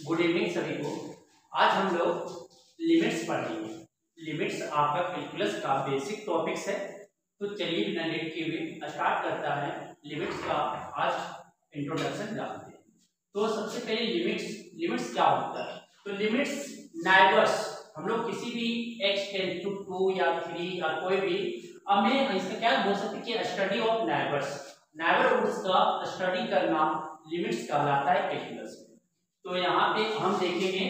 Good evening सभी को। आज हम लोग लिमिट्स पढ़ेंगे। लिमिट्स आपका कैलकुलस का बेसिक टॉपिक्स है। तो चलिए बिना लेट किए हुए स्टार्ट करता है लिमिट्स का आज इंट्रोडक्शन जानते हैं। तो सबसे पहले लिमिट्स क्या होता है? तो लिमिट्स नाइबर्स, हम लोग किसी भी x टेंड टू 2 या 3 या कोई भी, हमें इसका क्या बोल सकते हैं कि स्टडी ऑफ नाइबर्स, नाइबरहुड्स का स्टडी करना लिमिट्स कहलाता है कैलकुलस में। तो यहाँ पे हम देखेंगे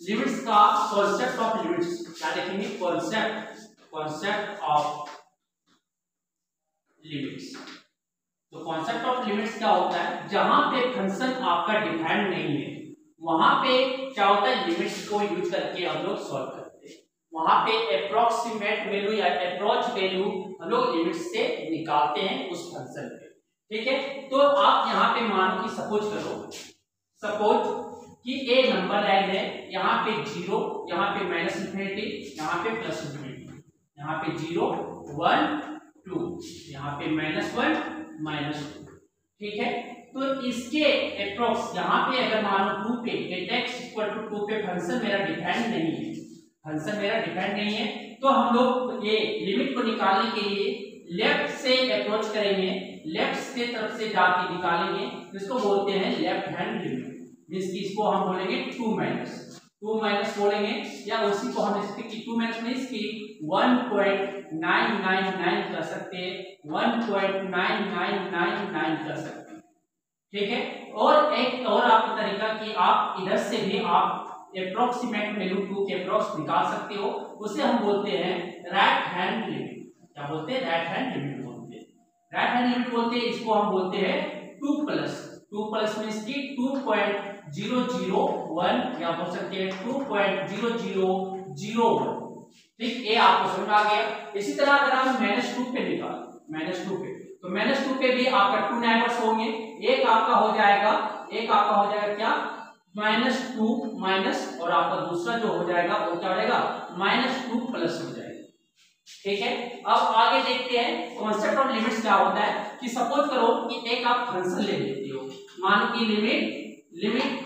लिमिट्स का कॉन्सेप्ट ऑफ लिमिट्स। क्या देखेंगे? Concept of limits. तो कॉन्सेप्ट ऑफ लिमिट्स क्या होता है? जहां पे फंक्शन आपका डिफाइंड नहीं है वहां पे क्या होता है, लिमिट्स को यूज करके हम लोग सॉल्व करते हैं। वहां पे अप्रोक्सीमेट वैल्यू या अप्रोच वैल्यू हम लोग लिमिट्स से निकालते हैं उस फंक्शन पे। ठीक है, तो आप यहाँ पे मानो कि सपोज कि ए नंबर लाइन है, यहाँ पे 0, यहाँ पे माइनस इंफिनिटी, यहाँ पे प्लस इंफिनिटी, यहाँ पे 0 1 2, यहाँ पे -1 -2। ठीक है, तो इसके अप्रोक्स यहाँ पे अगर मानो 2 पे x = 2 पे फंक्शन मेरा डिफाइंड नहीं है, तो हम लोग ये लिमिट को निकालने के लिए लेफ्ट से अप्रोच करेंगे, लेफ्ट के तरफ से जाके निकालेंगे, जिसको बोलते हैं लेफ्ट हैंड लिमिट। मींस कि इसको हम बोलेंगे 2 माइनस बोलेंगे, या उसी को हम इसके 2 माइनस मींस कि 1.999 कर सकते हैं, 1.9999 कर सकते हैं। ठीक है, और एक और आपका तरीका कि आप इधर से भी आप अप्रोक्सीमेट वैल्यू 2 के अप्रोक्स निकाल सकते हो, उसे हम बोलते हैं राइट हैंड लिमिट। क्या बोलते हैं? राइट हैंड लिमिट बोलते हैं। इसको हम बोलते हैं 2 प्लस मींस की 2.001 या बोल सकते हैं 2.0001। ठीक, ये आपको समझ आ गया। इसी तरह अगर हम -2 पे निकालें, तो -2 पे भी आपका 2 नाइबर्स होंगे। एक आपका हो जाएगा क्या? -2 माइनस, और आपका दूसरा जो हो जाएगा वो क्या हो जाएगा? -2 प्लस हो जाएगा। ठीक है, अब आगे देखते हैं कॉन्सेप्ट ऑफ लिमिट्स क्या होता है। कि सपोज करो कि एक आप फंक्शन ले लेते हो, मानो कि लिमिट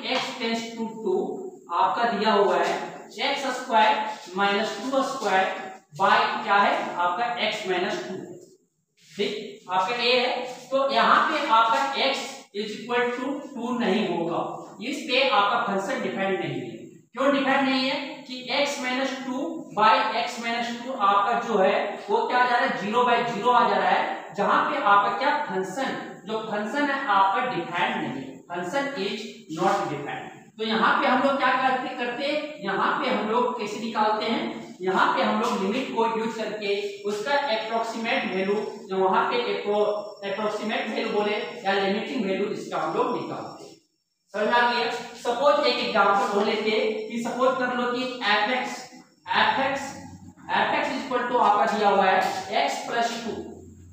x टेंड्स टू 2 आपका दिया हुआ है x² - 2² बाय क्या है आपका x - 2। ठीक, आपका a है, तो यहाँ पे आपका x = 2 नहीं होगा। इस पे आपका फंक्शन डिफाइंड नहीं है। क्यों डिफाइंड नहीं है? कि x - 2 बाय x - 2 आपका जो है वो क्या आ जा रहा है? 0/0 आ जा रहा है, जहां पे आपका क्या फंक्शन है आपका डिफाइंड नहीं है। Function is not defined. तो यहाँ पे हम लोग क्या करते हैं, यहाँ पे हम लोग कैसे निकालते हैं? यहाँ पे हम लोग लिमिट को यूज करके उसका अप्रोक्सीमेट वैल्यू, जो वहां पे अप्रोक्सीमेट वैल्यू बोले या लिमिटिंग वैल्यू, इसका हम लोग निकालते हैं। समझ आ गया? सपोज एक एग्जांपल बोल लेते हैं कि सपोज कर लो कि fx = आपका दिया हुआ है x + 2।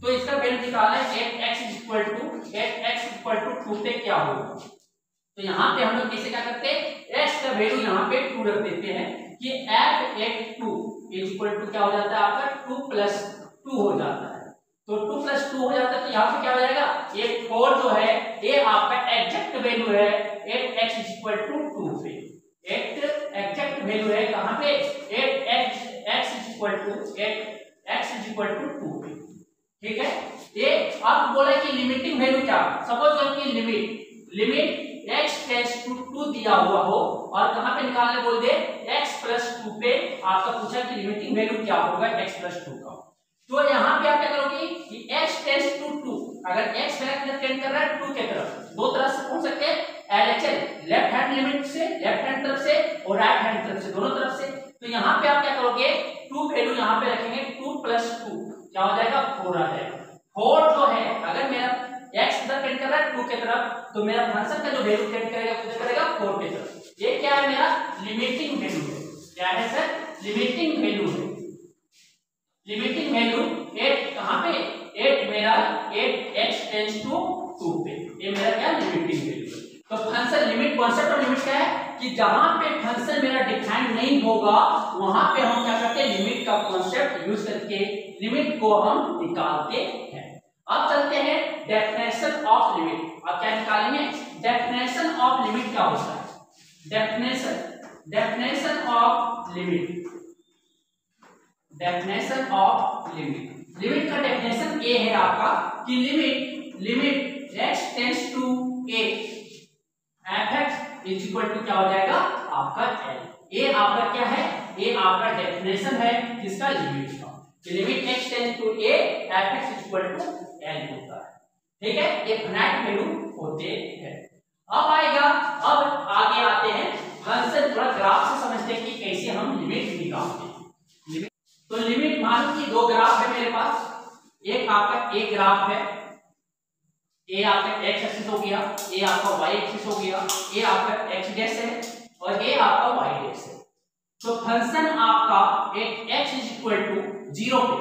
तो इसका वैल्यू निकालना है 8x = 2 पे क्या होगा। तो यहाँ पे हम लोग कैसे क्या करते हैं, x का वैल्यू यहाँ पे 2 रख देते हैं कि f(2) = क्या हो जाता है आपका 2 + 2 हो जाता है। तो 2 + 2 हो जाता है, तो यहाँ पे क्या हो जाएगा? ये 4 जो है ये आपका एग्जैक्ट वैल्यू है 8x = 2 पे। 8 एग्जैक्ट वैल्यू है कहाँ पे? 8x = 2 पे। ठीक है, ये अब बोले कि लिमिटिंग वैल्यू क्या? सपोज करो कि लिमिट x टेंड्स टू 2 दिया हुआ हो और कहां पे निकालने बोल दे x + 2 पे। आपका पूछा कि लिमिटिंग वैल्यू क्या होगा x + 2 का। तो यहां पे आप क्या करोगे कि x टेंड्स टू 2, अगर x मेरा किधर टेंड कर रहा है 2 के तरफ, दो तरफ से पूछ सकते हैं LHL, लेफ्ट हैंड लिमिट से, लेफ्ट हैंड तरफ से और राइट हैंड तरफ से, दोनों तरफ से। तो यहां पे आप क्या करोगे, 2 वैल्यू यहां पे रखेंगे, 2 + 2 क्या हो जाएगा? 4 आ जाएगा। 4 जो है अगर मेरा x इधर टेंड कर रहा है 2 के तरफ, तो मेरा फंक्शन का जो वैल्यू टेंड करेगा किधर करेगा? 4 के तरफ। ये क्या है? मेरा लिमिटिंग वैल्यू है। क्या है सर? लिमिटिंग वैल्यू है। लिमिटिंग वैल्यू 8 कहां पे? 8 मेरा 8x टेंड्स टू 2 पे, ये मेरा क्या लिमिटिंग वैल्यू है। तो function limit, concept of limit क्या है कि जहां पे फंक्शन मेरा डिफाइंड नहीं होगा वहां पे हम क्या करते हैं, लिमिट का कॉन्सेप्ट यूज करके लिमिट को हम निकालते हैं। अब चलते हैं डेफिनेशन ऑफ लिमिट। अब क्या निकालेंगे? डेफिनेशन ऑफ लिमिट क्या होता है? Definition of limit. Definition of limit, limit का डेफिनेशन ए है आपका कि limit x tends to a fx is equal to क्या हो जाएगा आपका l। ए आपका क्या है, ए आपका डेफिनेशन है किसका, लिमिट का। Limit x tends to a fx is equal to l होता है, ठीक है, ये फाइनाइट वैल्यू होते हैं। अब आएगा, अब आगे आते हैं फंक्शन, थोड़ा ग्राफ से समझते हैं कि कैसे हम लिमिट निकालते हैं। तो लिमिट मान लो कि दो ग्राफ है मेरे पास, एक आपका एक ग्राफ है, ए आपका x एक्सिस हो गया, ए आपका y एक्सिस हो गया, ए आपका x डैश है और ए आपका y डैश है। तो फंक्शन आपका at x is equal to 0 पे,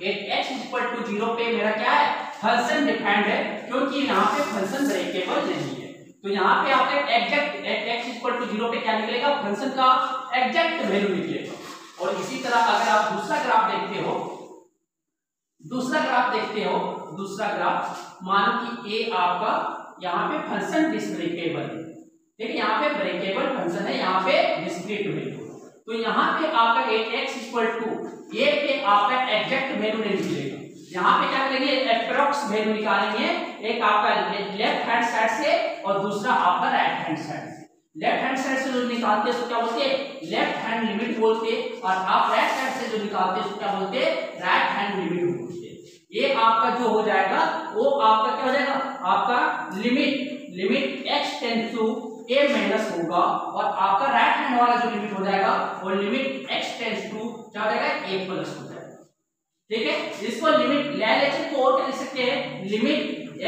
at x is equal to 0 पे मेरा क्या है, फंक्शन डिफाइंड है, क्योंकि यहाँ पे फंक्शन ब्रेकेबल नहीं है। तो यहाँ पे आपका exact at x equal to 0 पे क्या निकलेगा, फंक्शन का एग्जैक्ट वैल्यू निकलेगा। और इसी तरह अगर आप दूसरा ग्राफ देखते हो, दूसरा ग्राफ मानो कि ए आपका यहाँ पे फंक्शन डिस्क्रीटेबल है, ठीक है, यहाँ पे ब्रेकेबल फंक्शन है, यहाँ पे डिस्क्रीट वैल्यू। तो यहाँ पे आपका एट x इक्वल टू ए पे आपका एग्जैक्ट वैल्यू नहीं निकलेगा, यहाँ पे क्या करेंगे, एप्रोक्स वैल्यू निकालेंगे, एक आपका लेफ्ट हैंड साइड से और दूसरा आपका राइट हैंड साइड से। लेफ्ट हैंड साइड से जो निकालते हैं उसको क्या बोलते हैं, लेफ्ट हैंड लिमिट बोलते हैं, और आप राइट साइड से जो निकालते हैं उसको क्या बोलते हैं, राइट हैंड लिमिट बोलते हैं। ये आपका जो हो जाएगा वो आपका क्या हो जाएगा, आपका limit x tends to a minus होगा, और आपका राइट हैंड वाला जो लिमिट हो जाएगा वो लिमिट x टेंड्स टू क्या हो जाएगा, a प्लस हो जाएगा, ठीक है। इसको लिमिट ले को और लिख सकते हैं, लिमिट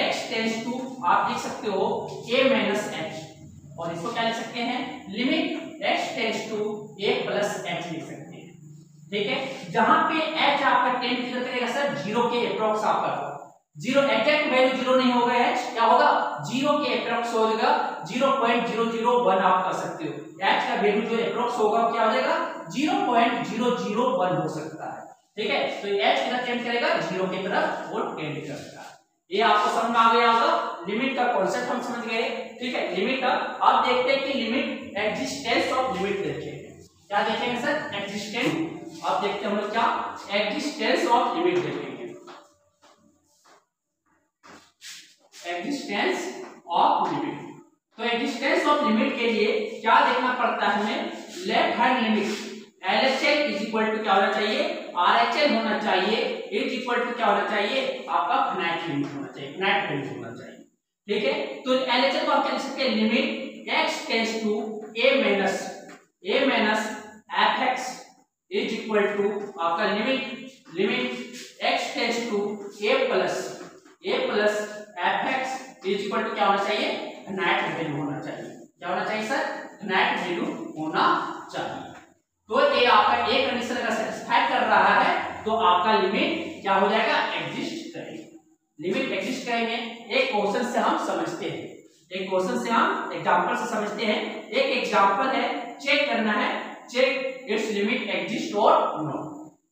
x टेंड्स टू आप लिख सकते हो a माइनस h, और इसको क्या लिख सकते हैं, limit x tends to a plus h लिख सकते हैं, ठीक है। जहां पे h आपका टेंड किधर करेगा सर, 0 के अप्रॉक्स आपका 0, एग्जैक्ट वैल्यू 0 नहीं होगा, h क्या होगा, 0 के अप्रॉक्स हो जाएगा, 0.001 आप कर सकते हो। h का वैल्यू जो अप्रॉक्स होगा क्या हो जाएगा, 0.001 हो सकता है, ठीक है। तो h किधर टेंड करेगा, 0 की तरफ वो टेंड करता है। ये आपको समझ में आ गया होगा, लिमिट का कॉन्सेप्ट हम समझ गए, ठीक है। लिमिट का अब देखते हैं कि लिमिट एग्जिस्टेंस ऑफ लिमिट देखेंगे, क्या देखेंगे सर, एग्जिस्टेंस। अब देखते हैं हम लोग क्या, एग्जिस्टेंस ऑफ लिमिट देखेंगे, एग्जिस्टेंस ऑफ लिमिट। तो एग्जिस्टेंस ऑफ लिमिट के लिए क्या देखना पड़ता है हमें, left hand limit LHL is equal to क्या होना चाहिए, RHL होना चाहिए, इज इक्वल टू क्या होना चाहिए, आपका फाइनाइट लिमिट होना चाहिए, फाइनाइट लिमिट होना चाहिए, ठीक है। तो LHL को आप क्या लिख सकते हैं, limit x tends to a minus fx is equal to आपका limit x tends to a plus fx is equal to क्या होना चाहिए, फाइनाइट वैल्यू होना चाहिए, क्या होना चाहिए सर, फाइनाइट वैल्यू होना चाहिए। तो ये आपका एक कंडीशन अगर सेटिस्फाई कर रहा है तो आपका लिमिट क्या हो जाएगा, एग्जिस्ट करेगा, लिमिट एग्जिस्ट करेंगे। एक क्वेश्चन से हम समझते हैं, एक क्वेश्चन से हम एग्जांपल से समझते हैं। एक एग्जांपल है, चेक करना है, चेक इट्स लिमिट एग्जिस्ट और नो।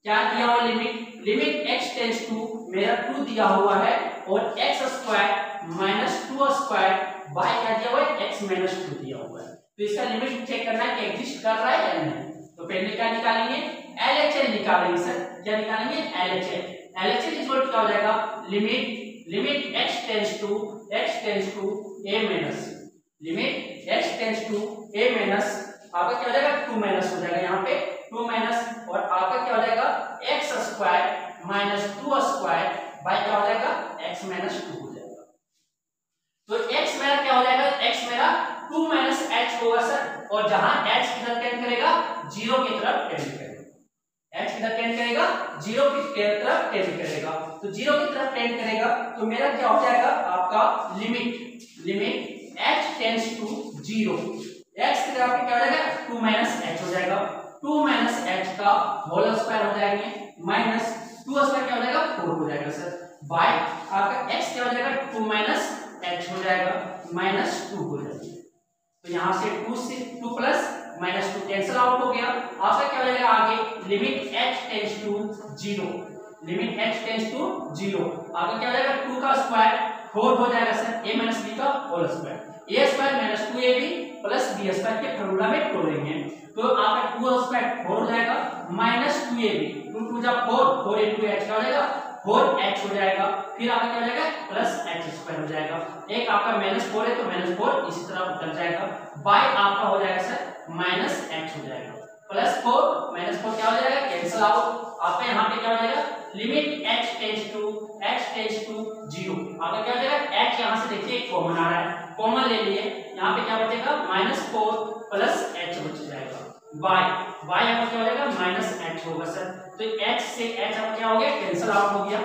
क्या दिया हुआ, लिमिट x टेंड्स टू मेरा 2 दिया हुआ है, और x square minus 2 square by क्या दिया हुआ है, x माइनस 2 दिया हुआ है। तो इसका लिमिट चेक करना है कि एग्जिस्ट कर रहा है या नहीं। तो पहले क्या निकालेंगे, LHL निकालेंगे सर, क्या निकालेंगे, LHL इक्वल टू क्या हो जाएगा, limit x tends to a minus, limit x tends to a minus, आपका क्या हो जाएगा 2 माइनस हो जाएगा, यहाँ पे 2 माइनस, और आपका क्या हो जाएगा x square minus 2 square by क्या हो जाएगा, x माइनस 2 हो जाएगा। तो x मेरा क्या हो जाएगा, x मेरा 2 माइनस h होगा सर, और जहां h किधर टेंड करेगा, 0 की तरफ टेंड करेगा, h किधर टेंड करेगा, 0 की तरफ टेंड करेगा। तो 0 की तरफ टेंड करेगा तो मेरा क्या हो जाएगा, आपका limit h tends to 0, x की तरफ क्या हो जाएगा, 2 माइनस h हो जाएगा, 2 माइनस h का होल स्क्वायर हो जाएंगे, माइनस 2 स्क्वायर क्या हो जाएगा, 4 हो जाएगा सर, बाय आपका x क्या हो जाएगा, 2 माइनस h हो जाएगा, माइनस 2 हो जाएगा। तो यहाँ से 2 प्लस माइनस 2 कैंसिल आउट हो गया, आपका क्या हो जाएगा आगे, limit h tends to 0, limit h tends to 0, आगे क्या हो जाएगा, 2 का स्क्वायर 4 हो जाएगा सर, a माइनस b का whole square, a square minus 2ab plus B square के फॉर्मूला में तोड़ेंगे तो आपका 2 स्क्वायर 4 हो जाएगा माइनस 2ab 2 2 जा 4 4 into h क्या हो जाएगा 4h हो जाएगा। फिर आपका क्या हो जाएगा प्लस h स्क्वायर हो जाएगा। एक आपका -4 है तो -4 इसी तरह उतर जाएगा। y आपका हो जाएगा सर माइनस h हो जाएगा। प्लस 4 क्या हो जाएगा कैंसिल आउट। आपका यहाँ पे क्या हो जाएगा लिमिट h टेंड्स टू 0। आपका क्या हो जाएगा h यहाँ से देखिए कॉमन आ रहा है, कॉमन ले लिए, यहाँ पे क्या बचेगा -4 प्लस h बच जाएगा। y यहाँ क्या हो जाएगा -h होगा सर। तो h से h अब क्या हो गया कैंसिल आउट हो गया,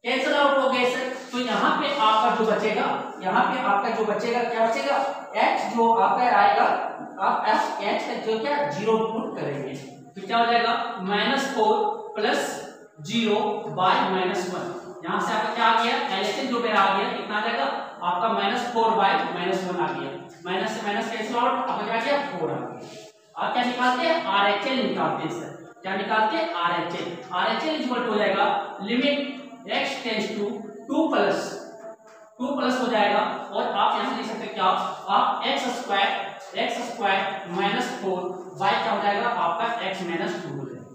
कैंसिल आउट हो गया सर। तो यहाँ पे आपका जो बचेगा, यहाँ पे आपका जो बचेगा क्या बचेगा h जो आपका आएगा, आप h का जो क्या 0 पुट करेंगे तो क्या हो जाएगा -4 प्लस 0 बाय -1। यहाँ से आपका क्या आ गया एलएचएस जो मेरा आ गया कितना आ जाएगा आपका -4 बाय -1 आ गया। माइनस से माइनस कैंसिल आउट, आपका क्या गया 4 आ गया। आप क्या निकालते हैं आरएचएल निकालते हैं सर, क्या निकालते हैं आरएचएल। आरएचएल इक्वल हो जाएगा limit x tends to 2 plus हो जाएगा। और आप यहां से लिख सकते हैं क्या आप x स्क्वायर -4 y क्या हो जाएगा आपका x -2 हो जाएगा।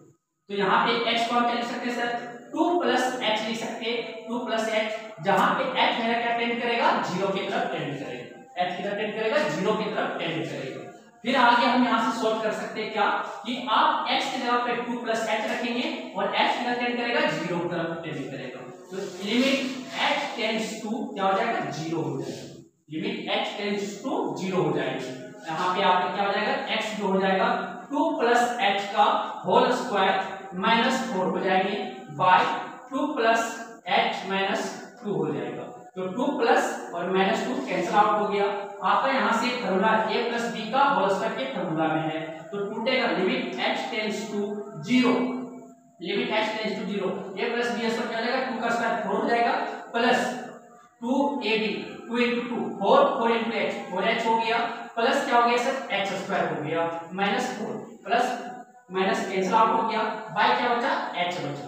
तो यहाँ पे x को हम क्या लिख सकते हैं सर 2 प्लस h लिख सकते हैं 2 प्लस h, जहां पे h मेरा क्या टेंड करेगा 0 की तरफ टेंड करेगा, h की तरफ टेंड करेगा 0 की तरफ टेंड करेगा। फिर आगे हम यहाँ से सॉल्व कर सकते हैं क्या कि आप x की जगह पे 2 प्लस h रखेंगे और h की तरफ टेंड करेगा 0 की तरफ टेंड करेगा। तो लिमिट h टेंड्स टू क्या हो जाएगा 0 हो जाएगा, लिमिट h टेंड्स टू 0 हो जाएगी। यहाँ पे आपका क्या हो जाएगा x जो हो जाएगा 2 प्लस h का होल स्क्वायर -4 हो जाएंगे बाय 2 प्लस h -2 हो जाएगा। तो 2 प्लस और -2 कैंसिल आउट हो गया। आपका यहाँ से फॉर्मूला a प्लस b का होल स्क्वायर के फॉर्मूला में है तो टूटेगा limit h tends to 0, limit h tends to 0 a plus b square क्या हो जाएगा 2 का स्क्वायर 4 हो जाएगा plus 2ab 2 into 2 4 into h 4h हो गया प्लस क्या हो गया सर h स्क्वायर हो गया -4 प्लस माइनस कैंसिल आउट हो गया बाय क्या बचा h बचा।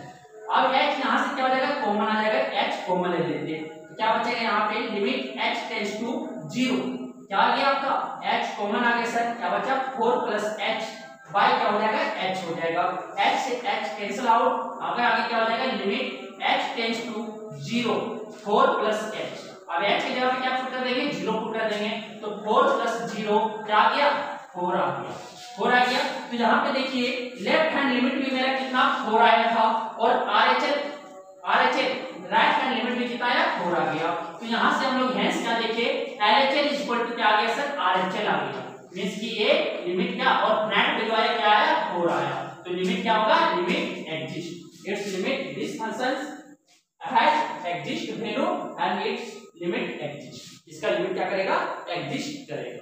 अब h यहाँ से क्या हो जाएगा कॉमन आ जाएगा, h कॉमन ले लेते हैं तो क्या बचेगा यहाँ पे लिमिट h टेंड्स टू 0 क्या आ गया आपका h कॉमन आ गया सर, क्या बचा 4 प्लस h बाय क्या हो जाएगा h हो जाएगा। h से h कैंसिल आउट, आगे क्या हो जाएगा limit h tends to 0 4 plus h। अब h की जगह पे क्या पुट कर देंगे 0 पुट कर देंगे तो 4 प्लस 0 क्या आ गया 4 आ गया, 4 आ गया। तो यहाँ पे देखिए लेफ्ट हैंड लिमिट भी मेरा कितना 4 आया था और आरएचएल राइट हैंड लिमिट भी कितना आया 4 आ गया। तो यहाँ से हम लोग हेंस क्या देखे एलएचएल इक्वल टू क्या आ गया सर आरएचएल आ गया, मींस की ये लिमिट क्या और नेट वैल्यू आया क्या आया 4 आया। तो लिमिट क्या होगा limit exist, it's limit this function has exist value and it's limit exist, इसका लिमिट क्या करेगा एग्जिस्ट करेगा।